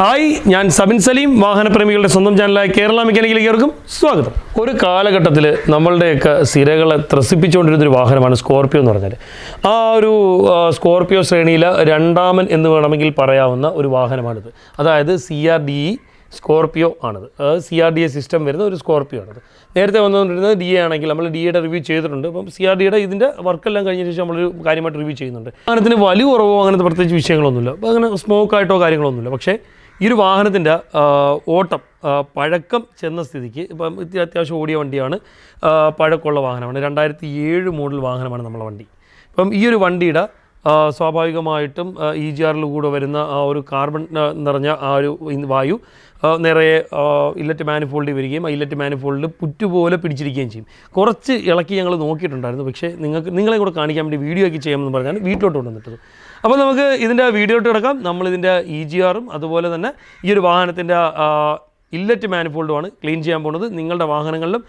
Hi, ഞാൻ സബിൻ സലീം. വാഹനപ്രേമികളുടെ സ്വന്തം ചാനലായ കേരള മെക്കാനിക്കലിലേക്കും സ്വാഗതം. ഒരു കാലഘട്ടത്തിൽ നമ്മളുടെയൊക്കെ സിരകളെ ത്രസിപ്പിച്ചുകൊണ്ടിരുന്നൊരു വാഹനമാണ് സ്കോർപിയോ എന്ന് പറഞ്ഞാൽ. ആ ഒരു സ്കോർപിയോ ശ്രേണിയിൽ രണ്ടാമൻ എന്ന് വേണമെങ്കിൽ പറയാവുന്ന ഒരു വാഹനമാണിത്. അതായത് CRDE സ്കോർപിയോ ആണിത്. CRDA സിസ്റ്റം വരുന്ന ഒരു സ്കോർപിയോ ആണിത്. നേരത്തെ വന്നുകൊണ്ടിരുന്നത് DA ആണെങ്കിൽ നമ്മൾ DAയുടെ റിവ്യൂ ചെയ്തിട്ടുണ്ട്. അപ്പം CRDയുടെ ഇതിൻ്റെ വർക്കെല്ലാം കഴിഞ്ഞ ശേഷം നമ്മളൊരു കാര്യമായിട്ട് റിവ്യൂ ചെയ്യുന്നുണ്ട്. വാഹനത്തിന് വലിയ കുറവോ അങ്ങനത്തെ പ്രത്യേകിച്ച് വിഷയങ്ങളൊന്നുമില്ല. അപ്പോൾ അങ്ങനെ സ്മോക്കായിട്ടോ കാര്യങ്ങളൊന്നുമില്ല. പക്ഷേ ഈ ഒരു വാഹനത്തിൻ്റെ ഓട്ടം പഴക്കം ചെന്ന സ്ഥിതിക്ക് ഇപ്പം അത്യാവശ്യം ഓടിയ വണ്ടിയാണ്, പഴക്കമുള്ള വാഹനമാണ്. 2007 മോഡൽ വാഹനമാണ് നമ്മളെ വണ്ടി. ഇപ്പം ഈ ഒരു വണ്ടിയുടെ സ്വാഭാവികമായിട്ടും EGRൽ കൂടെ വരുന്ന ആ ഒരു കാർബൺ നിറഞ്ഞ ആ ഒരു വായു നിറയെ ഇല്ലറ്റ് മാനിഫോൾഡിൽ വരികയും ആ ഇല്ലറ്റ് മാനിഫോൾഡിൽ പുറ്റുപോലെ പിടിച്ചിരിക്കുകയും ചെയ്യും. കുറച്ച് ഇളക്കി ഞങ്ങൾ നോക്കിയിട്ടുണ്ടായിരുന്നു. പക്ഷേ നിങ്ങളെ കൂടെ കാണിക്കാൻ വേണ്ടി വീഡിയോ ആക്കി ചെയ്യാമെന്ന് പറഞ്ഞാണ് വീട്ടിലോട്ട് കൊണ്ടുവന്നിട്ടത്. അപ്പോൾ നമുക്ക് ഇതിൻ്റെ വീഡിയോട്ട് കിടക്കാം. നമ്മളിതിൻ്റെ EGRും അതുപോലെ തന്നെ ഈ ഒരു വാഹനത്തിൻ്റെ ഇല്ലറ്റ് മാനിഫോൾഡുമാണ് ക്ലീൻ ചെയ്യാൻ പോകുന്നത്. നിങ്ങളുടെ വാഹനങ്ങളിലും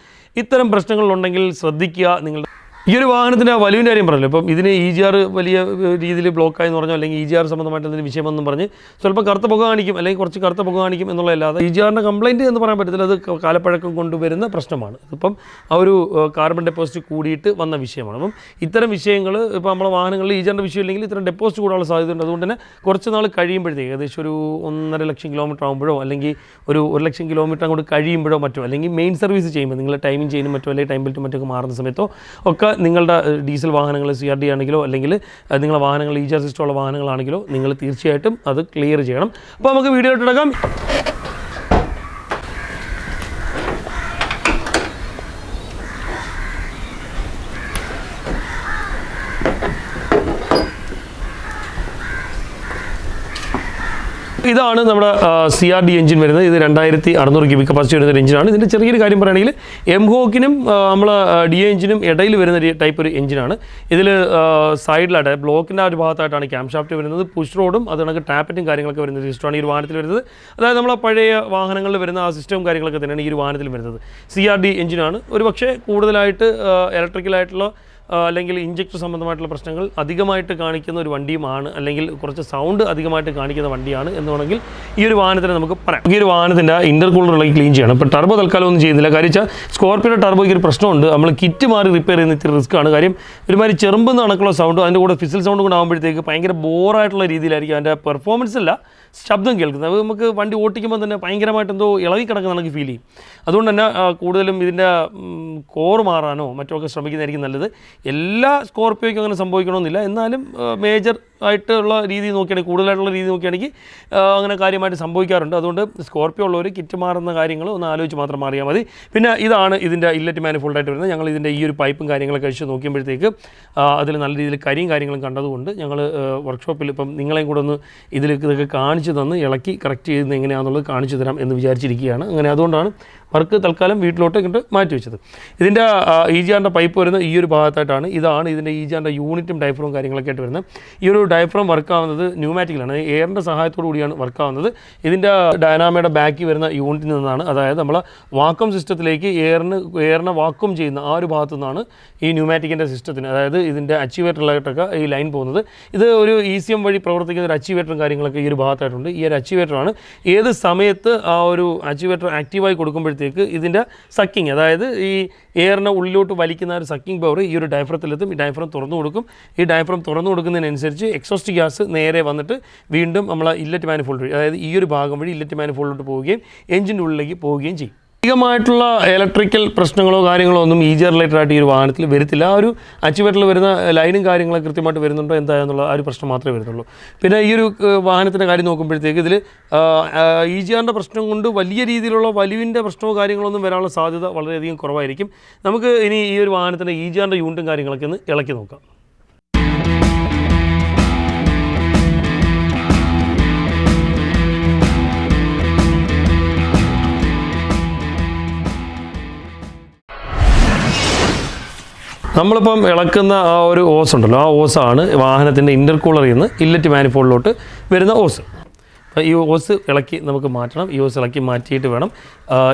ഇത്തരം പ്രശ്നങ്ങളുണ്ടെങ്കിൽ ശ്രദ്ധിക്കുക. ഈ ഒരു വാഹനത്തിൻ്റെ വലിവിൻ്റെ കാര്യം പറഞ്ഞല്ലോ. ഇപ്പം ഇതിന് EGR വലിയ രീതിയിൽ ബ്ലോക്കായി എന്ന് പറഞ്ഞോ, അല്ലെങ്കിൽ EGR സംബന്ധമായിട്ട് എന്തെങ്കിലും വിഷയമെന്നും പറഞ്ഞ് സ്വല്പം കറുത്ത പുക കാണിക്കും, അല്ലെങ്കിൽ കുറച്ച് കറുത്ത പുക കാണിക്കും എന്നുള്ളതല്ലാതെ EGRൻ്റെ കംപ്ലയിൻറ്റ് എന്ന് പറയാൻ പറ്റത്തില്ല. അത് കാലപ്പഴക്കം കൊണ്ടുവരുന്ന പ്രശ്നമാണ്. ഇപ്പം ആ ഒരു കാർബൺ ഡെപ്പോസിറ്റ് കൂടിയിട്ട് വന്ന വിഷയമാണ്. അപ്പം ഇത്തരം വിഷയങ്ങൾ ഇപ്പോൾ നമ്മുടെ വാഹനങ്ങളിൽ EGRൻ്റെ വിഷയം ഇല്ലെങ്കിൽ ഇത്തരം ഡെപ്പോസിറ്റ് കൂടാനുള്ള സാധ്യതയുണ്ട്. അതുകൊണ്ട് തന്നെ കുറച്ച് നാൾ കഴിയുമ്പോഴത്തേക്ക് ഏകദേശം ഒരു 1.5 ലക്ഷം കിലോമീറ്റർ ആകുമ്പോഴോ, അല്ലെങ്കിൽ ഒരു 1 ലക്ഷം കിലോമീറ്റർ അങ്ങോട്ട് കഴിയുമ്പോഴോ മറ്റോ, അല്ലെങ്കിൽ മെയിൻ സർവീസ് ചെയ്യുമ്പോൾ നിങ്ങൾ ടൈമിംഗ് ചെയ്യുന്ന മറ്റോ, അല്ലെങ്കിൽ ടൈം ബെൽറ്റ് മറ്റൊക്കെ മാറുന്ന സമയത്തോ ഒക്കെ നിങ്ങളുടെ ഡീസൽ വാഹനങ്ങൾ CRD ആണെങ്കിലോ, അല്ലെങ്കിൽ നിങ്ങളുടെ വാഹനങ്ങൾ EGR സിസ്റ്റമുള്ള വാഹനങ്ങളാണെങ്കിലോ നിങ്ങൾ തീർച്ചയായിട്ടും അത് ക്ലിയർ ചെയ്യണം. അപ്പോൾ നമുക്ക് വീഡിയോ ഇട്ടെടുക്കാം. ഇതാണ് നമ്മുടെ CRD എഞ്ചിൻ വരുന്നത്. ഇത് 2600 ക്യൂബിക് കപ്പാസിറ്റി വരുന്ന ഒരു എഞ്ചിനാണ്. ഇതിൻ്റെ ചെറിയൊരു കാര്യം പറയുകയാണെങ്കിൽ എംഹോക്കിനും നമ്മൾ DA എഞ്ചിനും ഇടയിൽ വരുന്ന ടൈപ്പ് ഒരു എഞ്ചിനാണ്. ഇതിൽ സൈഡിലായിട്ട് ബ്ലോക്കിൻ്റെ ആ ഒരു ഭാഗത്തായിട്ടാണ് ക്യാം ഷാഫ്റ്റ് വരുന്നത്. പുഷ് റോഡും അത് കണക്ക് ടാപ്പറ്റും കാര്യങ്ങളൊക്കെ വരുന്ന സിസ്റ്റമാണ് ഈ ഒരു വാഹനത്തിൽ വരുന്നത്. അതായത് നമ്മളെ പഴയ വാഹനങ്ങളിൽ വരുന്ന ആ സിസ്റ്റവും കാര്യങ്ങളൊക്കെ തന്നെയാണ് ഈ ഒരു വാഹനത്തിൽ വരുന്നത്. CRD എഞ്ചിനാണ്. ഒരു പക്ഷേ കൂടുതലായിട്ട് ഇലക്ട്രിക്കലായിട്ടുള്ള അല്ലെങ്കിൽ ഇഞ്ചക്ടർ സംബന്ധമായിട്ടുള്ള പ്രശ്നങ്ങൾ അധികമായിട്ട് കാണിക്കുന്ന ഒരു വണ്ടിയുമാണ്, അല്ലെങ്കിൽ കുറച്ച് സൗണ്ട് അധികമായിട്ട് കാണിക്കുന്ന വണ്ടിയാണ് എന്ന് വേണമെങ്കിൽ ഈ ഒരു വാഹനത്തിന് നമുക്ക് പറയാം. ഈ ഒരു വാഹനത്തിൻ്റെ ഇൻ്റർകൂളറിലേക്ക് ക്ലീൻ ചെയ്യണം. ഇപ്പോൾ ടർബോ തൽക്കാലം ഒന്നും ചെയ്യുന്നില്ല. കാര്യം വെച്ചാൽ സ്കോർപിയോയുടെ ടർബോയ്ക്ക് ഒരു പ്രശ്നമുണ്ട്. നമ്മൾ കിറ്റ് മാറി റിപ്പയർ ചെയ്യുന്ന ഇത്തിരി റിസ്ക്കാണ്. കാര്യം ഒരുമാതിരി ചെറുമ്പെന്ന് കണക്കുള്ള സൗണ്ട്, അതിൻ്റെ കൂടെ ഫിസിൽ സൗണ്ട് കൂടെ ആകുമ്പോഴത്തേക്ക് ഭയങ്കര ബോറായിട്ടുള്ള രീതിയിലായിരിക്കും അതിൻ്റെ പെർഫോമൻസ് അല്ല, ശബ്ദം കേൾക്കുന്നത്. അത് നമുക്ക് വണ്ടി ഓട്ടിക്കുമ്പോൾ തന്നെ ഭയങ്കരമായിട്ട് എന്തോ ഇളകി കിടക്കുന്ന നമുക്ക് ഫീൽ ചെയ്യും. അതുകൊണ്ട് തന്നെ കൂടുതലും ഇതിൻ്റെ കോറ് മാറാനോ മറ്റോ ഒക്കെ ശ്രമിക്കുന്നതായിരിക്കും നല്ലത്. എല്ലാ സ്കോർപിയോയ്ക്കും അങ്ങനെ സംഭവിക്കണമെന്നില്ല. എന്നാലും മേജർ ആയിട്ടുള്ള രീതി നോക്കുകയാണെങ്കിൽ, കൂടുതലായിട്ടുള്ള രീതി നോക്കുകയാണെങ്കിൽ അങ്ങനെ കാര്യമായിട്ട് സംഭവിക്കാറുണ്ട്. അതുകൊണ്ട് സ്കോർപിയോ ഉള്ളവർ കിറ്റ് മാറുന്ന കാര്യങ്ങൾ ഒന്ന് ആലോചിച്ച് മാത്രം മാറിയാൽ മതി. പിന്നെ ഇതാണ് ഇതിൻ്റെ ഇല്ലറ്റ് മാനിഫോൾഡായിട്ട് വരുന്നത്. ഞങ്ങൾ ഇതിൻ്റെ ഈ ഒരു പൈപ്പും കാര്യങ്ങളൊക്കെ കഴിച്ച് നോക്കിയപ്പോഴത്തേക്ക് അതിൽ നല്ല രീതിയിൽ കരിയും കാര്യങ്ങളും കണ്ടതുകൊണ്ട് ഞങ്ങൾ വർക്ക്ഷോപ്പിൽ ഇപ്പം നിങ്ങളെയും കൂടെ ഒന്ന് ഇതൊക്കെ കാണിച്ചു തന്ന് ഇളക്കി കറക്റ്റ് ചെയ്യുന്നത് എങ്ങനെയാണെന്നുള്ളത് കാണിച്ചു തരാം എന്ന് വിചാരിച്ചിരിക്കുകയാണ്. അങ്ങനെ അതുകൊണ്ടാണ് വർക്ക് തൽക്കാലം വീട്ടിലോട്ട് ഇങ്ങോട്ട് മാറ്റി വെച്ചത്. ഇതിൻ്റെ EGRൻ്റെ പൈപ്പ് വരുന്ന ഈ ഒരു ഭാഗത്തായിട്ടാണ്. ഇതാണ് ഇതിൻ്റെ EGRൻ്റെ യൂണിറ്റും ഡയഫ്രവും കാര്യങ്ങളൊക്കെ ആയിട്ട് വരുന്നത്. ഈ ഒരു ഡയഫ്രം വർക്കാവുന്നത് ന്യൂമാറ്റിക്കിലാണ്. എയറിൻ്റെ സഹായത്തോടു കൂടിയാണ് വർക്കാവുന്നത്. ഇതിൻ്റെ ഡയനാമയുടെ ബാക്കിൽ വരുന്ന യൂണിറ്റിൽ നിന്നാണ്, അതായത് നമ്മൾ വാക്വം സിസ്റ്റത്തിലേക്ക് എയറിനെ വാക്വം ചെയ്യുന്ന ആ ഒരു ഭാഗത്തു നിന്നാണ് ഈ ന്യൂമാറ്റിക്കിൻ്റെ സിസ്റ്റത്തിന്, അതായത് ഇതിൻ്റെ അച്ചീവേറ്ററിലായിട്ടൊക്കെ ഈ ലൈൻ പോകുന്നത്. ഇത് ഒരു ECM വഴി പ്രവർത്തിക്കുന്ന ഒരു അച്ചീവേറ്ററും കാര്യങ്ങളൊക്കെ ഈ ഒരു ഭാഗത്തായിട്ടുണ്ട്. ഈ ഒരു അച്ചീവേറ്ററാണ് ഏത് സമയത്ത് ആ ഒരു അച്ചീവേറ്റർ ആക്റ്റീവായി കൊടുക്കുമ്പോഴത്തേക്ക് ഇതിൻ്റെ സക്കിങ്, അതായത് ഈ എയറിനെ ഉള്ളിലോട്ട് വലിക്കുന്ന ഒരു സക്കിങ് പവർ ഈ ഒരു ഡയഫ്രത്തിലെത്തും. ഈ ഡയഫ്രം തുറന്നു കൊടുക്കും. ഈ ഡയഫ്രം തുറന്നു കൊടുക്കുന്നതിനനുസരിച്ച് എക്സോസ്റ്റ് ഗ്യാസ് നേരെ വന്നിട്ട് വീണ്ടും നമ്മൾ ഇല്ലറ്റ് മാനിഫോൾഡ് വഴി, അതായത് ഈ ഒരു ഭാഗം വഴി ഇല്ലറ്റ് മാനിഫോൾഡിലോട്ട് പോവുകയും എഞ്ചിൻ്റെ ഉള്ളിലേക്ക് പോവുകയും ചെയ്യും. അധികമായിട്ടുള്ള ഇലക്ട്രിക്കൽ പ്രശ്നങ്ങളോ കാര്യങ്ങളോ ഒന്നും EGR റിലേറ്റഡായിട്ട് ഈ ഒരു വാഹനത്തിൽ വരത്തില്ല. ആ ഒരു അച്ചുവേറ്ററിൽ വരുന്ന ലൈനും കാര്യങ്ങളൊക്കെ കൃത്യമായിട്ട് വരുന്നുണ്ടോ എന്തായെന്നുള്ള ആ ഒരു പ്രശ്നം മാത്രമേ വരുന്നുള്ളൂ. പിന്നെ ഈ ഒരു വാഹനത്തിൻ്റെ കാര്യം നോക്കുമ്പോഴത്തേക്ക് ഇതിൽ EGRൻ്റെ പ്രശ്നം കൊണ്ട് വലിയ രീതിയിലുള്ള വലിവിൻ്റെ പ്രശ്നമോ കാര്യങ്ങളോ ഒന്നും വരാനുള്ള സാധ്യത വളരെയധികം കുറവായിരിക്കും. നമുക്ക് ഇനി ഈ ഒരു വാഹനത്തിൻ്റെ EGRൻ്റെ യൂണിറ്റും കാര്യങ്ങളൊക്കെ ഒന്ന് ഇളക്കി നോക്കാം. നമ്മളിപ്പം ഇളക്കുന്ന ആ ഒരു ഓസ് ഉണ്ടല്ലോ, ആ ഓസാണ് വാഹനത്തിൻ്റെ ഇൻ്റർകൂളറിൽ നിന്ന് ഇല്ലറ്റ് മാനിഫോൾഡിലോട്ട് വരുന്ന ഓസ്. അപ്പോൾ ഈ ഓസ് ഇളക്കി നമുക്ക് മാറ്റണം. ഈ ഓസ് ഇളക്കി മാറ്റിയിട്ട് വേണം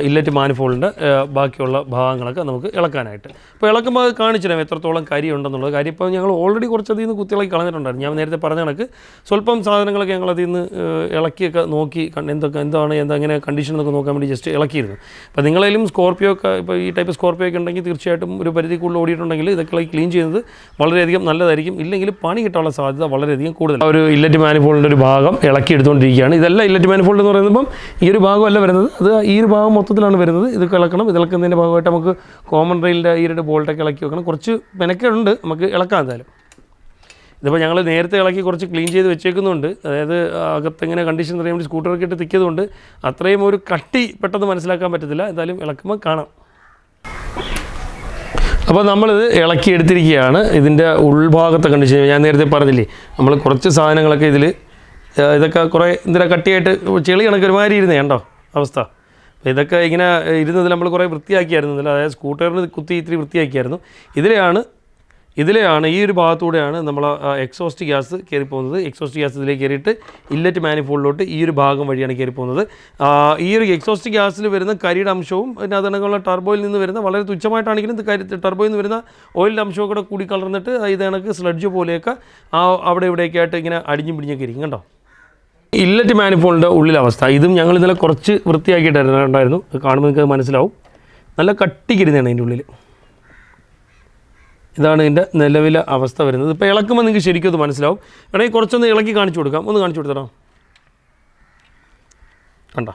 ഇല്ലറ്റ് മാനിഫോൾഡിൻ്റെ ബാക്കിയുള്ള ഭാഗങ്ങളൊക്കെ നമുക്ക് ഇളക്കാനായിട്ട്. അപ്പോൾ ഇളക്കുമ്പോൾ അത് കാണിച്ചിടാം എത്രത്തോളം കരി ഉണ്ടെന്നുള്ളത്. കാര്യം ഇപ്പോൾ ഞങ്ങൾ ഓൾറെഡി കുറച്ചതിൽ നിന്ന് കുത്തിയിളക്കി കളഞ്ഞിട്ടുണ്ടായിരുന്നു. ഞാൻ നേരത്തെ പറഞ്ഞ കണക്ക് സ്വല്പം സാധനങ്ങളൊക്കെ ഞങ്ങൾ അതിൽ നിന്ന് ഇളക്കിയൊക്കെ നോക്കി എന്താണ് കണ്ടീഷൻ എന്നൊക്കെ നോക്കാൻ വേണ്ടി ജസ്റ്റ് ഇളക്കിയിരുന്നു. അപ്പോൾ നിങ്ങളേലും സ്കോർപ്പിയോ ഒക്കെ ഇപ്പോൾ ഈ ടൈപ്പ് സ്കോർപ്പിയോ ഒക്കെ ഉണ്ടെങ്കിൽ തീർച്ചയായിട്ടും ഒരു പരിധി കൂടുതൽ ഓടിയിട്ടുണ്ടെങ്കിൽ ഇതൊക്കെ ക്ലീൻ ചെയ്യുന്നത് വളരെയധികം നല്ലതായിരിക്കും. ഇല്ലെങ്കിൽ പണി കിട്ടാനുള്ള സാധ്യത വളരെയധികം കൂടുതൽ. ഒരു ഇല്ലറ്റ് മാനിഫോൾഡിൻ്റെ ഒരു ഭാഗം ഇളക്കി എടുത്തുകൊണ്ടിരിക്കുകയാണ്. ഇതല്ല ഇല്ലറ്റ് മാനിഫോൾഡ് എന്ന് പറയുമ്പം ഈ ഒരു ഭാഗമല്ല വരുന്നത്, അത് ഈ ഒരു ഭാഗം മൊത്തത്തിലാണ് വരുന്നത്. ഇത് ഇളക്കണം. ഇത് ഇളക്കുന്നതിൻ്റെ ഭാഗമായിട്ട് നമുക്ക് കോമൺ റെയിലിൻ്റെ ഈ ഒരു ബോൾട്ടൊക്കെ ഇളക്കി വെക്കണം. കുറച്ച് മെനക്കുണ്ട്, നമുക്ക് ഇളക്കാം എന്തായാലും. ഇതിപ്പോൾ ഞങ്ങൾ നേരത്തെ ഇളക്കി കുറച്ച് ക്ലീൻ ചെയ്ത് വെച്ചേക്കുന്നുണ്ട്. അതായത് അകത്തെങ്ങനെ കണ്ടീഷൻ അറിയാൻ വേണ്ടി സ്കൂട്ടറൊക്കെ ഇട്ട് തിക്കിയതുകൊണ്ട് അത്രയും ഒരു കട്ടി പെട്ടെന്ന് മനസ്സിലാക്കാൻ പറ്റത്തില്ല. എന്തായാലും ഇളക്കുമ്പോൾ കാണാം. അപ്പോൾ നമ്മളിത് ഇളക്കി എടുത്തിരിക്കുകയാണ്. ഇതിൻ്റെ ഉൾഭാഗത്തെ കണ്ടീഷൻ ഞാൻ നേരത്തെ പറഞ്ഞില്ലേ, നമ്മൾ കുറച്ച് സാധനങ്ങളൊക്കെ ഇതൊക്കെ കുറേ എന്തിനാ കട്ടിയായിട്ട് ചെളി കണക്ക് ഒരുമാതിരി ഇരുന്നേ കണ്ടോ അവസ്ഥ. അപ്പോൾ ഇതൊക്കെ ഇങ്ങനെ ഇരുന്നതിൽ നമ്മൾ കുറേ വൃത്തിയാക്കിയായിരുന്നു. അതായത് സ്കൂട്ടറിന് കുത്തി ഇത്തിരി വൃത്തിയാക്കിയായിരുന്നു. ഇതിലെയാണ് ഈ ഒരു ഭാഗത്തൂടെയാണ് നമ്മൾ എക്സോസ്റ്റ് ഗ്യാസ് കയറിപ്പോകുന്നത്. എക്സോസ്റ്റ് ഗ്യാസ് ഇതിലേക്ക് കയറിയിട്ട് ഇല്ലറ്റ് മാനിഫോൾഡിലോട്ട് ഈ ഒരു ഭാഗം വഴിയാണ് കയറിപ്പോകുന്നത്. ഈ ഒരു എക്സോസ്റ്റ് ഗ്യാസിൽ വരുന്ന കരിയുടെ അംശവും പിന്നെ അതിനകത്തുള്ള ടർബോയിൽ നിന്ന് വരുന്ന വളരെ തുച്ഛമായിട്ടാണെങ്കിലും ടർബോയിൽ നിന്ന് വരുന്ന ഓയിലിൻ്റെ അംശവും കൂടെ കൂടി കലർന്നിട്ട് ഇത് കണക്ക് സ്ലഡ്ജ് പോലെയൊക്കെ അവിടെ ഇവിടെയൊക്കെ ആയിട്ട് ഇങ്ങനെ അടിഞ്ഞും പിടിഞ്ഞൊക്കെ ഇരിക്കും കണ്ടോ. ഇല്ലറ്റ് മാനിഫോൾഡിൻ്റെ ഉള്ളിലെ അവസ്ഥ ഇതും ഞങ്ങൾ ഇന്നലെ കുറച്ച് വൃത്തിയാക്കിയിട്ടുണ്ടായിരുന്നു. കാണുമ്പോൾ നിങ്ങൾക്ക് മനസ്സിലാവും. നല്ല കട്ടിക്കിരുന്നതാണ് അതിൻ്റെ ഉള്ളിൽ. ഇതാണ് ഇതിൻ്റെ നിലവിലെ അവസ്ഥ വരുന്നത്. ഇപ്പോൾ ഇളക്കുമ്പോൾ നിങ്ങൾക്ക് ശരിക്കും അത് മനസ്സിലാവും. വേണമെങ്കിൽ കുറച്ചൊന്ന് ഇളക്കി കാണിച്ചു കൊടുക്കാം. ഒന്ന് കാണിച്ചു കൊടുത്തോ. കണ്ടോ,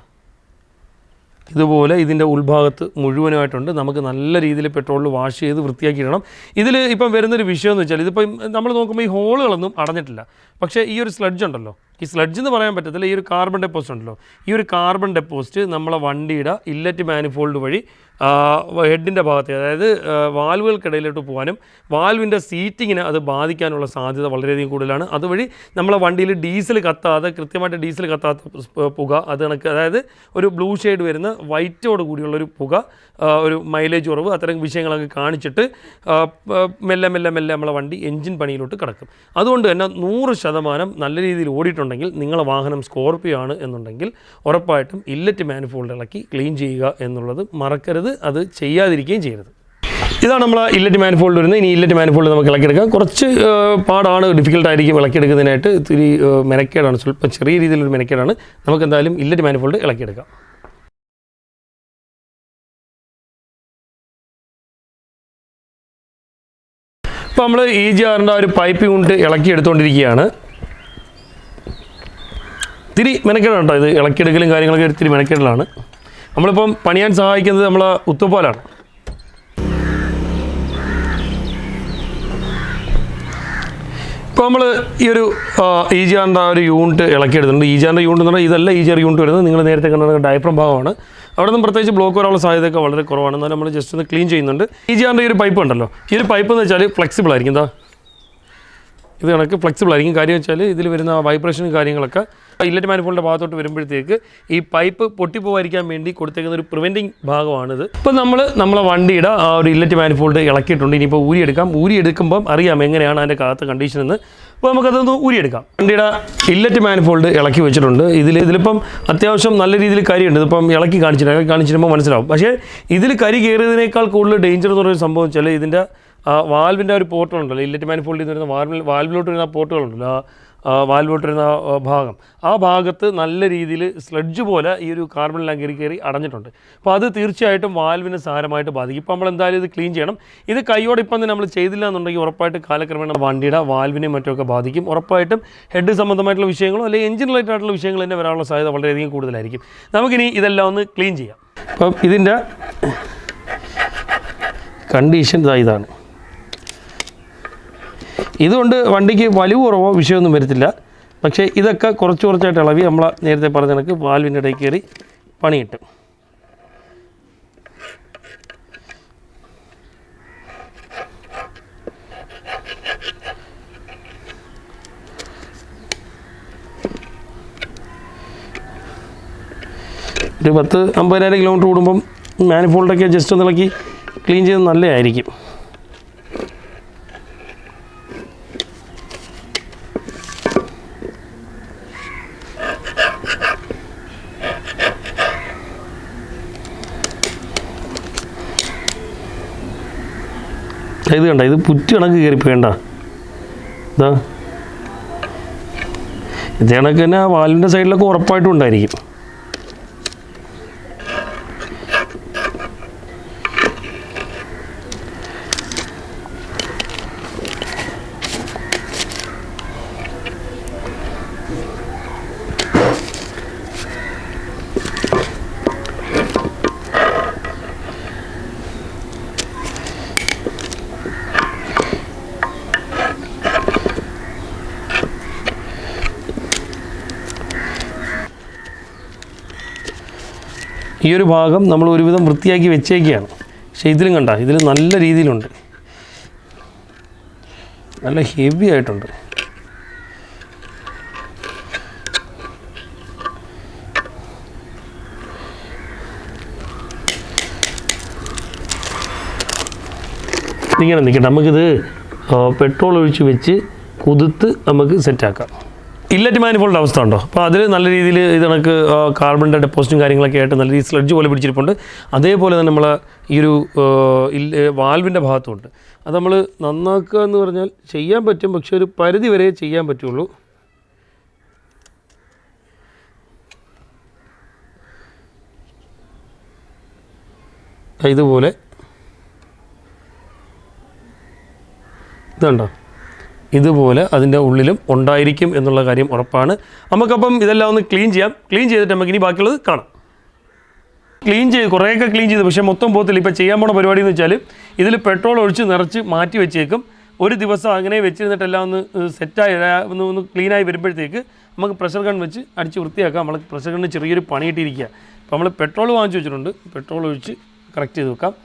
ഇതുപോലെ ഇതിൻ്റെ ഉൾഭാഗത്ത് മുഴുവനായിട്ടുണ്ട്. നമുക്ക് നല്ല രീതിയിൽ പെട്രോളിൽ വാഷ് ചെയ്ത് വൃത്തിയാക്കിയിടണം. ഇതിൽ ഇപ്പം വരുന്നൊരു വിഷയം എന്ന് വെച്ചാൽ ഇതിപ്പം നമ്മൾ നോക്കുമ്പോൾ ഈ ഹോളുകളൊന്നും അടഞ്ഞിട്ടില്ല. പക്ഷേ ഈ ഒരു സ്ലഡ്ജ് ഉണ്ടല്ലോ, ഈ സ്ലഡ്ജ് എന്ന് പറയാൻ പറ്റത്തില്ല, ഈ ഒരു കാർബൺ ഡെപ്പോസിറ്റ് ഉണ്ടല്ലോ, ഈ ഒരു കാർബൺ ഡെപ്പോസിറ്റ് നമ്മളെ വണ്ടിയുടെ ഇല്ലറ്റ് മാനിഫോൾഡ് വഴി ഹെഡിൻ്റെ ഭാഗത്ത്, അതായത് വാൽവുകൾക്കിടയിലോട്ട് പോകാനും വാൽവിൻ്റെ സീറ്റിങ്ങിന് അത് ബാധിക്കാനുള്ള സാധ്യത വളരെയധികം കൂടുതലാണ്. അതുവഴി നമ്മളെ വണ്ടിയിൽ ഡീസൽ കത്താതെ, കൃത്യമായിട്ട് ഡീസൽ കത്താത്ത പുക, അത് കണക്ക് അതായത് ഒരു ബ്ലൂ ഷെയ്ഡ് വരുന്ന വൈറ്റോട് കൂടിയുള്ളൊരു പുക, ഒരു മൈലേജ് കുറവ്, അത്തരം വിഷയങ്ങളൊക്കെ കാണിച്ചിട്ട് മെല്ലെ നമ്മളെ വണ്ടി എൻജിൻ പണിയിലോട്ട് കിടക്കും. അതുകൊണ്ട് തന്നെ 100% നല്ല രീതിയിൽ ഓടിയിട്ടുണ്ടെങ്കിൽ നിങ്ങളെ വാഹനം സ്കോർപ്പിയോ ആണ് എന്നുണ്ടെങ്കിൽ ഉറപ്പായിട്ടും ഇല്ലറ്റ് മാനിഫോൾഡ് ഇളക്കി ക്ലീൻ ചെയ്യുക എന്നുള്ളത് മറക്കരുത്. അത് ചെയ്യാതിരിക്കുകയും ചെയ്യരുത്. ഇതാണ് നമ്മൾ ഇല്ലറ്റ് മാനിഫോൾഡ് വരുന്നത്. ഇനി ഇല്ലറ്റ് മാനിഫോൾഡ് നമുക്ക് ഇളക്കിയെടുക്കാം. കുറച്ച് പാടാണ്, ഡിഫിക്കൽട്ടായിരിക്കും ഇളക്കിയെടുക്കുന്നതിനായിട്ട്. ഇത്തിരി മെനക്കേടാണ്, സ്വല്പം ചെറിയ രീതിയിലൊരു മെനക്കേടാണ്. നമുക്ക് എന്തായാലും ഇല്ലറ്റ് മാനിഫോൾഡ് ഇളക്കിയെടുക്കാം. ഇപ്പോൾ നമ്മൾ EGR-ൻ്റെ ഒരു പൈപ്പ് യൂണിറ്റ് ഇളക്കി എടുത്തുകൊണ്ടിരിക്കുകയാണ്. ഇത്തിരി മെനക്കേടാണ് കേട്ടോ ഇത്. ഇളക്കിയെടുക്കലും കാര്യങ്ങളൊക്കെ ഇത്തിരി മെനക്കേടലാണ്. നമ്മളിപ്പം പണിയാൻ സഹായിക്കുന്നത് നമ്മളെ ഉത്തുപോലാണ്. ഇപ്പോൾ നമ്മൾ ഈ ഒരു EGR-ൻ്റെ ഒരു യൂണിറ്റ് ഇളക്കിയെടുത്തിട്ടുണ്ട്. EGR-ൻ്റെ യൂണിറ്റ് എന്ന് പറഞ്ഞാൽ ഇതല്ല EGR യൂണിറ്റ് വരുന്നത്. നിങ്ങൾ നേരത്തെ കണ്ട ഡയഫ്രം ഭാഗമാണ്. അവിടെ നിന്ന് പ്രത്യേകിച്ച് ബ്ലോക്ക് വരാനുള്ള സാധ്യതയൊക്കെ വളരെ കുറവാണ്. എന്നാൽ നമ്മൾ ജസ്റ്റ് ഒന്ന് ക്ലീൻ ചെയ്യുന്നുണ്ട്. EGR-ൻ്റെ ഈ ഒരു പൈപ്പ് ഉണ്ടല്ലോ, ഈ ഒരു പൈപ്പ് എന്ന് വെച്ചാൽ ഫ്ലെക്സിബിൾ ആയിരിക്കും. എന്താ ഇത് കണക്ക് ഫ്ലെക്സിബിൾ ആയിരിക്കും. കാര്യം വെച്ചാൽ ഇതിൽ വരുന്ന വൈബ്രേഷനും കാര്യങ്ങളൊക്കെ ഇല്ലറ്റ് മാനിഫോൾഡിൻ്റെ ഭാഗത്തോട്ട് വരുമ്പോഴത്തേക്ക് ഈ പൈപ്പ് പൊട്ടിപ്പോകാതിരിക്കാൻ വേണ്ടി കൊടുത്തേക്കുന്ന ഒരു പ്രിവെൻറ്റിങ് ഭാഗമാണിത്. ഇപ്പം നമ്മളെ വണ്ടിയുടെ ആ ഒരു ഇല്ലറ്റ് മാനിഫോൾഡ് ഇളക്കിയിട്ടുണ്ട്. ഇനിയിപ്പോൾ ഊരിയെടുക്കുമ്പം അറിയാം എങ്ങനെയാണ് അതിൻ്റെ കാലത്തെ കണ്ടീഷൻ എന്ന്. അപ്പോൾ നമുക്കതൊന്ന് ഊരിയെടുക്കാം. വണ്ടിയുടെ ഇല്ലറ്റ് മാനിഫോൾഡ് ഇളക്കി വെച്ചിട്ടുണ്ട്. ഇതിലിപ്പം അത്യാവശ്യം നല്ല രീതിയിൽ കരിയുണ്ട്. ഇതിപ്പം ഇളക്കി കാണിച്ചിരുമ്പോൾ മനസ്സിലാവും. പക്ഷേ ഇതിൽ കരി കയറിയതിനേക്കാൾ കൂടുതൽ ഡേഞ്ചർ എന്ന് പറയുന്ന സംഭവം വെച്ചാൽ ഇതിൻ്റെ വാൽവിൻ്റെ ഒരു പോർട്ടുകളുണ്ടല്ലോ, ഇല്ലറ്റ് മാനിഫോൾഡിൽ നിന്ന് വരുന്ന വാൽവിലോട്ട് വരുന്ന പോർട്ടുകളുണ്ടല്ലോ, വാൽവിലോട്ട് വരുന്ന ഭാഗം, ആ ഭാഗത്ത് നല്ല രീതിയിൽ സ്ലഡ്ജ് പോലെ ഈ ഒരു കാർബണെല്ലാം കയറി അടഞ്ഞിട്ടുണ്ട്. അപ്പോൾ അത് തീർച്ചയായിട്ടും വാൽവിനെ സാരമായിട്ട് ബാധിക്കും. ഇപ്പോൾ നമ്മൾ എന്തായാലും ഇത് ക്ലീൻ ചെയ്യണം. ഇത് കൈയോടെ ഇപ്പം തന്നെ നമ്മൾ ചെയ്തില്ല എന്നുണ്ടെങ്കിൽ ഉറപ്പായിട്ട് കാലക്രമേണ വണ്ടിയുടെ വാൽവിനെയും മറ്റൊക്കെ ബാധിക്കും. ഉറപ്പായിട്ടും ഹെഡ് സംബന്ധമായിട്ടുള്ള വിഷയങ്ങളോ അല്ലെങ്കിൽ എഞ്ചിൻ റിലേറ്റഡ് ആയിട്ടുള്ള വിഷയങ്ങൾ തന്നെ വരാനുള്ള സാധ്യത വളരെയധികം കൂടുതലായിരിക്കും. നമുക്കിനി ഇതെല്ലാം ഒന്ന് ക്ലീൻ ചെയ്യാം. അപ്പം ഇതിൻ്റെ കണ്ടീഷൻ ഇതാണ്. ഇതുകൊണ്ട് വണ്ടിക്ക് വലിവ് കുറവോ വിഷയമൊന്നും വരത്തില്ല. പക്ഷേ ഇതൊക്കെ കുറച്ചായിട്ട് ഇളവി നമ്മൾ നേരത്തെ പറഞ്ഞ കണക്ക് വാൽവിൻ്റെ ഇടയിൽ കയറി പണി കിട്ടും. ഒരു 10-50,000 കിലോമീറ്റർ കൂടുമ്പം മാനിഫോൾഡൊക്കെ ജസ്റ്റ് ഒന്ന് ഇളക്കി ക്ലീൻ ചെയ്ത് നല്ലതായിരിക്കും. ഇത് കണ്ട, ഇത് പുറ്റ് കണക്ക് കയറിപ്പോയണ്ട. ഇതാ ഇത് കണക്ക് തന്നെ ആ വാൽവിൻ്റെ സൈഡിലൊക്കെ ഉറപ്പായിട്ടും ഉണ്ടായിരിക്കും. ഈ ഒരു ഭാഗം നമ്മൾ ഒരുവിധം വൃത്തിയാക്കി വെച്ചേക്കുകയാണ്. പക്ഷേ ഇതിലും കണ്ട, ഇതിൽ നല്ല രീതിയിലുണ്ട്, നല്ല ഹെവി ആയിട്ടുണ്ട്. ഇങ്ങനെ നിൽക്കട്ടെ, നമുക്കിത് പെട്രോൾ ഒഴിച്ച് വെച്ച് കുതിർത്ത് നമുക്ക് സെറ്റാക്കാം. ഇല്ലറ്റ് മാനിഫോൾഡ് അവസ്ഥ ഉണ്ടോ? അപ്പോൾ അതിൽ നല്ല രീതിയിൽ ഇത് കണക്ക് കാർബണിൻ്റെ ഡെപ്പോസിറ്റും കാര്യങ്ങളൊക്കെ ആയിട്ട് നല്ല രീതിയിൽ സ്ലഡ്ജ് പോലെ പിടിച്ചിരിപ്പുണ്ട്. അതേപോലെ തന്നെ നമ്മൾ ഈ ഒരു വാൽവിൻ്റെ ഭാഗത്തുണ്ട്. അത് നമ്മൾ നന്നാക്കുക എന്ന് പറഞ്ഞാൽ ചെയ്യാൻ പറ്റും, പക്ഷെ ഒരു പരിധി വരെ ചെയ്യാൻ പറ്റുള്ളൂ. ഇതുപോലെ ഇതുണ്ടോ, ഇതുപോലെ അതിൻ്റെ ഉള്ളിലും ഉണ്ടായിരിക്കും എന്നുള്ള കാര്യം ഉറപ്പാണ്. നമുക്കപ്പം ഇതെല്ലാം ഒന്ന് ക്ലീൻ ചെയ്യാം. ക്ലീൻ ചെയ്തിട്ട് നമുക്ക് ഇനി ബാക്കിയുള്ളത് കാണാം. ക്ലീൻ ചെയ്ത് കുറേയൊക്കെ ക്ലീൻ ചെയ്ത്, പക്ഷേ മൊത്തം പോകത്തില്ല. ഇപ്പോൾ ചെയ്യാൻ പോണ പരിപാടി എന്ന് വെച്ചാൽ ഇതിൽ പെട്രോൾ ഒഴിച്ച് നിറച്ച് മാറ്റി വെച്ചേക്കും. ഒരു ദിവസം അങ്ങനെ വെച്ചിരുന്നിട്ടെല്ലാം ഒന്ന് സെറ്റായി ഒന്ന് ക്ലീനായി വരുമ്പോഴത്തേക്ക് നമുക്ക് പ്രഷർ ഗൺ വെച്ച് അടിച്ച് വൃത്തിയാക്കാം. നമ്മൾ പ്രഷർ ഗണ്ണിന് ചെറിയൊരു പണി ഇട്ടിരിക്കുക. അപ്പോൾ നമ്മൾ പെട്രോൾ വാങ്ങിച്ച് വെച്ചിട്ടുണ്ട്, പെട്രോൾ ഒഴിച്ച് കറക്റ്റ് ചെയ്ത് വെക്കാം.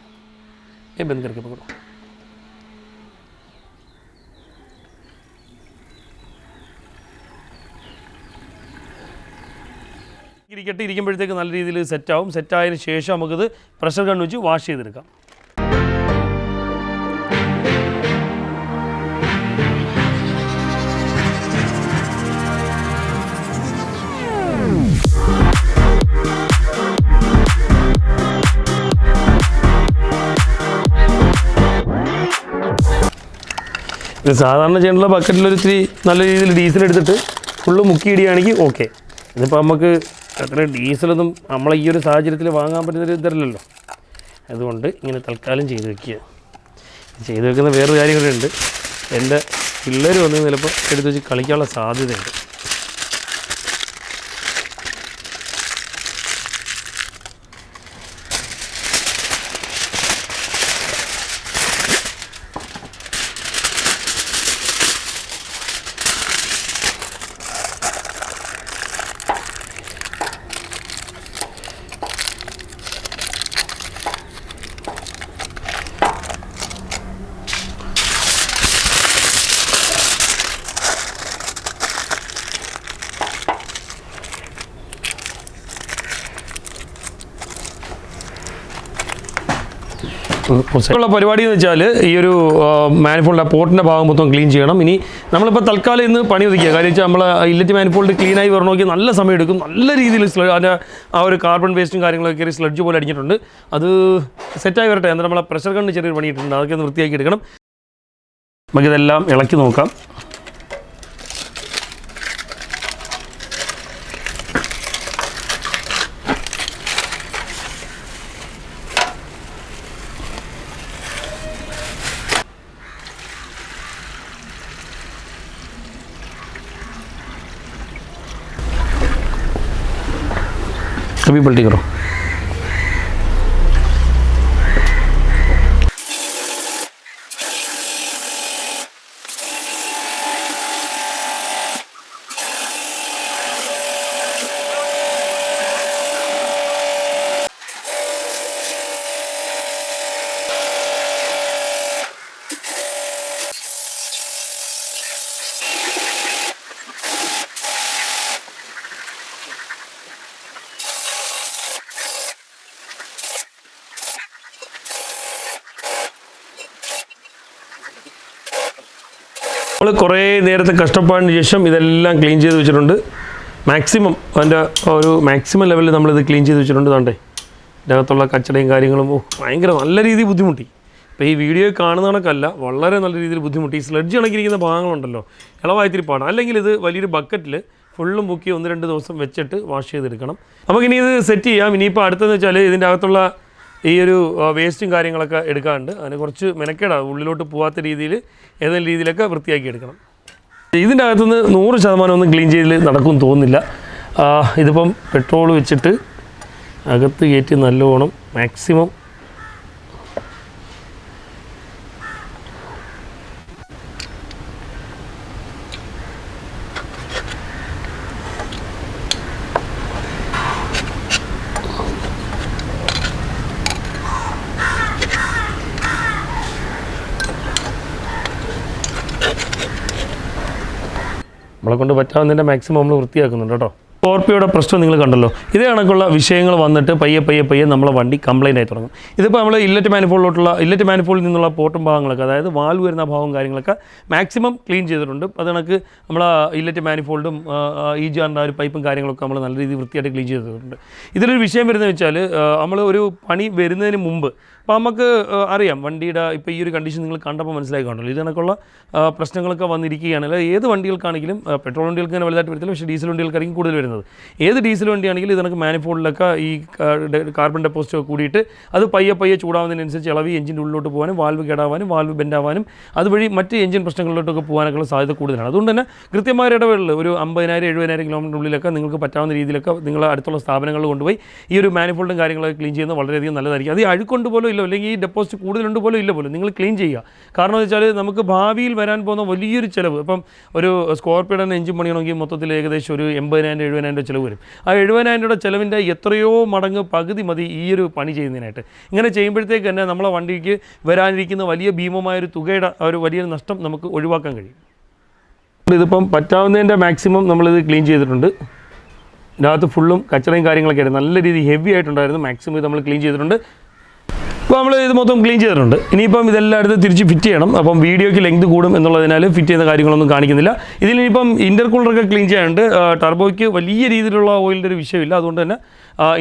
ബന്ദ് കറക്കി പകടോ. ഇരിക്കുമ്പോഴത്തേക്ക് നല്ല രീതിയിൽ സെറ്റാവും. സെറ്റായതിന് ശേഷം നമുക്കിത് പ്രഷർ ഗൺ വെച്ച് വാഷ് ചെയ്തെടുക്കാം. ഇത് സാധാരണ ചെയ്യേണ്ട ബക്കറ്റിലൊരിത്തിരി നല്ല രീതിയിൽ ഡീസൽ എടുത്തിട്ട് ഫുള്ള് മുക്കി ഇടുകയാണെങ്കിൽ ഓക്കെ. ഇതിപ്പോൾ നമുക്ക് അത്ര ഡീസലൊന്നും നമ്മളെ ഈ ഒരു സാഹചര്യത്തിൽ വാങ്ങാൻ പറ്റുന്നൊരു ഇതല്ലല്ലോ. അതുകൊണ്ട് ഇങ്ങനെ തൽക്കാലം ചെയ്ത് വെക്കുക. ചെയ്ത് വെക്കുന്ന വേറൊരു കാര്യം കൂടെ ഉണ്ട്. എൻ്റെ പിള്ളേർ വന്ന് ചിലപ്പോൾ എടുത്ത് വെച്ച് കളിക്കാനുള്ള സാധ്യതയുണ്ട്. ഉള്ള പരിപാടി എന്ന് വെച്ചാൽ ഈ ഒരു മാനിഫോൾഡ് പോർട്ടിൻ്റെ ഭാഗം മൊത്തം ക്ലീൻ ചെയ്യണം. ഇനി നമ്മളിപ്പോൾ തൽക്കാലം ഇന്ന് പണി ഒതുക്കുക. കാര്യം വെച്ചാൽ നമ്മൾ ഇല്ലറ്റ് മാനിഫോൾഡ് ക്ലീനായി വരണമെങ്കിൽ നല്ല സമയം എടുക്കും. നല്ല രീതിയിൽ അതിൻ്റെ ആ ഒരു കാർബൺ വേസ്റ്റും കാര്യങ്ങളൊക്കെ കയറി സ്ലഡ്ജ് പോലെ അടിഞ്ഞിട്ടുണ്ട്. അത് സെറ്റായി വരട്ടെ. എന്നിട്ട് നമ്മളെ പ്രഷർ ഗണ്ണിന് ചെറിയൊരു പണിയിട്ടുണ്ട്, അതൊക്കെ ഒന്ന് വൃത്തിയാക്കി എടുക്കണം. നമുക്കിതെല്ലാം ഇളക്കി നോക്കാം. अभी पलटी करो. നമ്മൾ കുറേ നേരത്തെ കഷ്ടപ്പാടിന് ശേഷം ഇതെല്ലാം ക്ലീൻ ചെയ്ത് വെച്ചിട്ടുണ്ട്. മാക്സിമം അതിൻ്റെ ഒരു മാക്സിമം ലെവലിൽ നമ്മളിത് ക്ലീൻ ചെയ്ത് വെച്ചിട്ടുണ്ട്. താണ്ടേ ഇതിനകത്തുള്ള കച്ചടയും കാര്യങ്ങളും ഭയങ്കര നല്ല രീതിയിൽ ബുദ്ധിമുട്ടി. അപ്പോൾ ഈ വീഡിയോ കാണുന്ന കണക്കല്ല, വളരെ നല്ല രീതിയിൽ ബുദ്ധിമുട്ട്. ഈ സ്ലെഡ്ജ് കണക്കിരിക്കുന്ന ഭാഗങ്ങളുണ്ടല്ലോ, ഇളവായിത്തിരി പാടാം. അല്ലെങ്കിൽ ഇത് വലിയൊരു ബക്കറ്റിൽ ഫുള്ളും മുക്കി 1-2 ദിവസം വെച്ചിട്ട് വാഷ് ചെയ്തെടുക്കണം. നമുക്കിനി ഇത് സെറ്റ് ചെയ്യാം. ഇനിയിപ്പോൾ അടുത്തെന്ന് വെച്ചാൽ ഇതിൻ്റെ അകത്തുള്ള ഈ ഒരു വേസ്റ്റും കാര്യങ്ങളൊക്കെ എടുക്കാറുണ്ട്. അതിന് കുറച്ച് മെനക്കേടാണ്, ഉള്ളിലോട്ട് പോകാത്ത രീതിയിൽ ഏതെങ്കിലും രീതിയിലൊക്കെ വൃത്തിയാക്കി എടുക്കണം. ഇതിൻ്റെ അകത്തുനിന്ന് 100% ഒന്നും ക്ലീൻ ചെയ്ത് നടക്കുമെന്ന് തോന്നുന്നില്ല. ഇതിപ്പം പെട്രോൾ വെച്ചിട്ട് അകത്ത് കയറ്റി നല്ലോണം മാക്സിമം നമ്മളെ കൊണ്ട് പറ്റാവുന്നതിൻ്റെ മാക്സിമം നമ്മൾ വൃത്തിയാക്കുന്നുണ്ട് കേട്ടോ. സ്കോർപ്പിയോയുടെ പ്രശ്നം നിങ്ങൾ കണ്ടല്ലോ. ഇതേ കണക്കുള്ള വിഷയങ്ങൾ വന്നിട്ട് പയ്യെ നമ്മളെ വണ്ടി കംപ്ലൈൻ്റ് ആയി തുടങ്ങും. ഇതിപ്പോൾ നമ്മൾ ഇല്ലറ്റ് മാനിഫോൾഡിൽ നിന്നുള്ള പോട്ടും ഭാഗങ്ങളൊക്കെ, അതായത് വാൽവ് വരുന്ന ഭാഗവും കാര്യങ്ങളൊക്കെ മാക്സിമം ക്ലീൻ ചെയ്തിട്ടുണ്ട്. അത് കണക്ക് നമ്മൾ ഇല്ലറ്റ് മാനിഫോൾഡും ഈജാറിൻ്റെ ഒരു പൈപ്പും കാര്യങ്ങളൊക്കെ നമ്മൾ നല്ല രീതിയിൽ വൃത്തിയായിട്ട് ക്ലീൻ ചെയ്തിട്ടുണ്ട്. ഇതിലൊരു വിഷയം വരുന്നത് വെച്ചാൽ നമ്മൾ ഒരു പണി വരുന്നതിന് മുമ്പ്, അപ്പോൾ നമുക്ക് അറിയാം വണ്ടിയുടെ ഇപ്പോൾ ഈ ഒരു കണ്ടീഷൻ നിങ്ങൾ കണ്ടപ്പോൾ മനസ്സിലാക്കിക്കൊണ്ടല്ലോ. ഇത് കണക്കുള്ള പ്രശ്നങ്ങളൊക്കെ വന്നിരിക്കുകയാണ്. ഏത് വണ്ടികൾക്കാണെങ്കിലും, പെട്രോൾ വണ്ടികൾക്ക് തന്നെ വലുതായിട്ട് വരത്തില്ല, പക്ഷേ ഡീസൽ വണ്ടികൾക്കായിരിക്കും കൂടുതൽ വരുന്നത്. ഏത് ഡീസൽ വണ്ടിയാണെങ്കിലും ഇത് കണക്ക് മാനിഫോൾഡിലൊക്കെ ഈ കാർബൺ ഡെപ്പോസിറ്റ് കൂടിയിട്ട് അത് പയ്യെ ചൂടാവുന്നതിനനുസരിച്ച് ഇളവി എഞ്ചിൻ്റെ ഉള്ളിലോട്ട് പോകാനും, വാൽവ് കേടാവാനും, വാൽവ് ബെൻഡാവാനും, അതുവഴി മറ്റ് എഞ്ചിൻ പ്രശ്നങ്ങളിലോട്ടൊക്കെ പോകാനൊക്കെയുള്ള സാധ്യത കൂടുതലാണ്. അതുകൊണ്ട് തന്നെ കൃത്യമായ ഇടവേളയിൽ ഒരു 50,000-70,000 കിലോമീറ്ററിനുള്ളിലൊക്കെ നിങ്ങൾക്ക് പറ്റാവുന്ന രീതിയിലൊക്കെ നിങ്ങൾ അടുത്തുള്ള സ്ഥാപനങ്ങളിൽ കൊണ്ടുപോയി ഈ ഒരു മാനിഫോൾഡും കാര്യങ്ങളൊക്കെ ക്ലീൻ ചെയ്യുന്നത് വളരെയധികം നല്ലതായിരിക്കും. അത് അഴുക്കൊണ്ട് പോലും ഇല്ല, അല്ലെങ്കിൽ ഈ ഡെപ്പോസിറ്റ് കൂടുതലുണ്ട് പോലും ഇല്ല പോലും നിങ്ങൾ ക്ലീൻ ചെയ്യുക. കാരണം എന്ന് വെച്ചാൽ നമുക്ക് ഭാവിയിൽ വരാൻ പോകുന്ന വലിയൊരു ചിലവ്, ഇപ്പം ഒരു സ്കോർപ്പിയോയുടെ എഞ്ചിൻ പണിയണമെങ്കിൽ മൊത്തത്തിൽ ഏകദേശം ഒരു 80,000-70,000 ചിലവ് വരും. ആ 70,000 ചിലവിൻ്റെ എത്രയോ മടങ്ങ് പകുതി മതി ഈ ഒരു പണി ചെയ്യുന്നതിനായിട്ട്. ഇങ്ങനെ ചെയ്യുമ്പോഴത്തേക്ക് തന്നെ നമ്മളെ വണ്ടിക്ക് വരാനിരിക്കുന്ന വലിയ ഭീമമായൊരു തുകയുടെ ഒരു വലിയ നഷ്ടം നമുക്ക് ഒഴിവാക്കാൻ കഴിയും. ഇതിപ്പം പറ്റാവുന്നതിൻ്റെ മാക്സിമം നമ്മളിത് ക്ലീൻ ചെയ്തിട്ടുണ്ട്. ഇതിനകത്ത് ഫുള്ളും കച്ചറയും കാര്യങ്ങളൊക്കെ ആയിരുന്നു, നല്ല രീതിയിൽ ഹെവി ആയിട്ടുണ്ടായിരുന്നു. മാക്സിമം ഇത് നമ്മൾ ക്ലീൻ ചെയ്തിട്ടുണ്ട്. അപ്പോൾ നമ്മൾ ഇത് മൊത്തം ക്ലീൻ ചെയ്തിട്ടുണ്ട്. ഇനിയിപ്പം ഇതെല്ലാം എടുത്ത് തിരിച്ച് ഫിറ്റ് ചെയ്യണം. അപ്പം വീഡിയോയ്ക്ക് ലെങ്ത് കൂടും എന്നുള്ളതിനാൽ ഫിറ്റ് ചെയ്യുന്ന കാര്യങ്ങളൊന്നും കാണിക്കുന്നില്ല. ഇതിലിനിയിപ്പം ഇൻ്റർകൂളറൊക്കെ ക്ലീൻ ചെയ്യാനുണ്ട്. ടർബോയ്ക്ക് വലിയ രീതിയിലുള്ള ഓയിലിൻ്റെ ഒരു വിഷയമില്ല. അതുകൊണ്ട് തന്നെ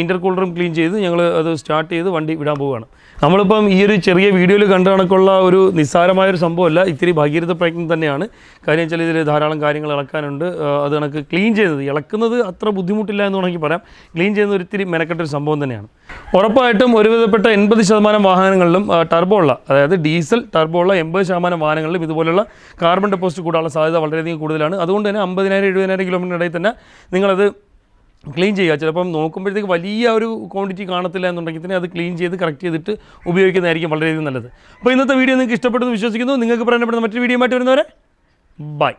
ഇൻ്റർകൂളറും ക്ലീൻ ചെയ്ത് ഞങ്ങൾ അത് സ്റ്റാർട്ട് ചെയ്ത് വണ്ടി വിടാൻ പോവുകയാണ്. നമ്മളിപ്പം ഈ ഒരു ചെറിയ വീഡിയോയിൽ കണ്ട കണക്കുള്ള ഒരു നിസ്സാരമായൊരു സംഭവമല്ല, ഇത്തിരി ഭഗീരഥ പ്രയത്നം തന്നെയാണ്. കാര്യം വെച്ചാൽ ഇതിൽ ധാരാളം കാര്യങ്ങൾ ഇളക്കാനുണ്ട്. അത് കണക്ക് ക്ലീൻ ചെയ്യുന്നത്, ഇളക്കുന്നത് അത്ര ബുദ്ധിമുട്ടില്ല എന്ന് വേണമെങ്കിൽ പറയാം. ക്ലീൻ ചെയ്യുന്ന ഒരിത്തിരി മെനക്കെട്ടൊരു സംഭവം തന്നെയാണ്. ഉറപ്പായിട്ടും ഒരുവിധപ്പെട്ട 80% വാഹനങ്ങളിലും ടർബോ ഉള്ള, അതായത് ഡീസൽ ടർബോ ഉള്ള 80% വാഹനങ്ങളിലും ഇതുപോലുള്ള കാർബൺ ഡെപ്പോസിറ്റ് കൂടാനുള്ള സാധ്യത വളരെയധികം കൂടുതലാണ്. അതുകൊണ്ട് തന്നെ 50,000-70,000 കിലോമീറ്ററിനിടയിൽ തന്നെ നിങ്ങളത് ക്ലീൻ ചെയ്യുക. ചിലപ്പം നോക്കുമ്പോഴത്തേക്ക് വലിയ ഒരു ക്വാണ്ടിറ്റി കാണത്തില്ല എന്നുണ്ടെങ്കിൽ തന്നെ അത് ക്ലീൻ ചെയ്ത് കറക്റ്റ് ചെയ്തിട്ട് ഉപയോഗിക്കുന്നതായിരിക്കും വളരെയധികം നല്ലത്. അപ്പോൾ ഇന്നത്തെ വീഡിയോ നിങ്ങൾക്ക് ഇഷ്ടപ്പെട്ടെന്ന് വിശ്വസിക്കുന്നു. നിങ്ങൾക്ക് പ്രയോജനപ്പെടുന്ന മറ്റൊരു വീഡിയോ ആയിട്ട് വരുന്നവരെ ബൈ.